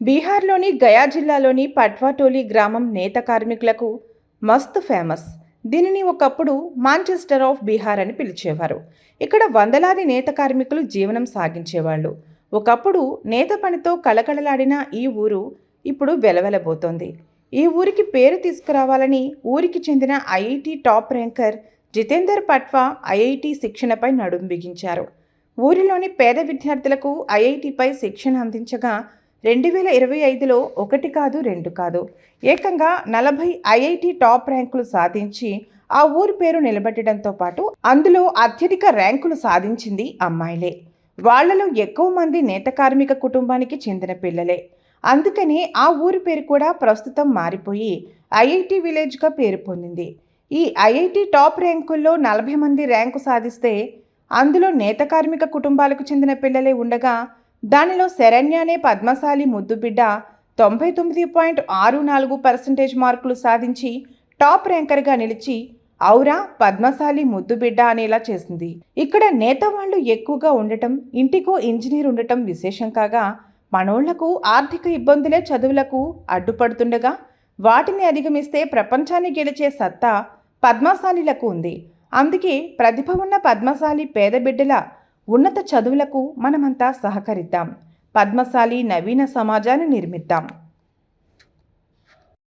బీహార్లోని గయా జిల్లాలోని పట్వాటోలి గ్రామం నేత కార్మికులకు మస్తు ఫేమస్. దీనిని ఒకప్పుడు మాంచెస్టర్ ఆఫ్ బీహార్ అని పిలిచేవారు. ఇక్కడ వందలాది నేత కార్మికులు జీవనం సాగించేవాళ్ళు. ఒకప్పుడు నేత పనితో కళకళలాడిన ఈ ఊరు ఇప్పుడు వెలవెలబోతోంది. ఈ ఊరికి పేరు తీసుకురావాలని ఊరికి చెందిన IIT top ranker Jitender Patwa IIT శిక్షణపై నడుం బిగించారు. ఊరిలోని పేద విద్యార్థులకు ఐఐటిపై శిక్షణ అందించగా 2025లో ఒకటి కాదు రెండు కాదు ఏకంగా 40 ఐఐటి టాప్ ర్యాంకులు సాధించి ఆ ఊరి పేరు నిలబెట్టడంతో పాటు అందులో అత్యధిక ర్యాంకులు సాధించింది అమ్మాయిలే. వాళ్లలో ఎక్కువ మంది నేత కార్మిక కుటుంబానికి చెందిన పిల్లలే. అందుకనే ఆ ఊరి పేరు కూడా ప్రస్తుతం మారిపోయి ఐఐటి విలేజ్గా పేరు పొందింది. ఈ ఐఐటి టాప్ ర్యాంకుల్లో 40 మంది ర్యాంకు సాధిస్తే అందులో నేత కార్మిక కుటుంబాలకు చెందిన పిల్లలే ఉండగా దానిలో శరణ్య అనే పద్మశాలి ముద్దుబిడ్డ 99.64% మార్కులు సాధించి టాప్ ర్యాంకర్గా నిలిచి ఔరా పద్మశాలి ముద్దుబిడ్డ అనేలా చేసింది. ఇక్కడ నేత వాళ్ళు ఎక్కువగా ఉండటం, ఇంటికో ఇంజనీర్ ఉండటం విశేషం కాగా మనోళ్లకు ఆర్థిక ఇబ్బందులే చదువులకు అడ్డుపడుతుండగా వాటిని అధిగమిస్తే ప్రపంచాన్ని గెలిచే సత్తా పద్మశాలిలకు ఉంది. అందుకే ప్రతిభ ఉన్న పద్మశాలి పేద బిడ్డల ఉన్నత చదువులకు మనమంతా సహకరిద్దాం. పద్మశాలి నవీన సమాజాన్ని నిర్మిద్దాం.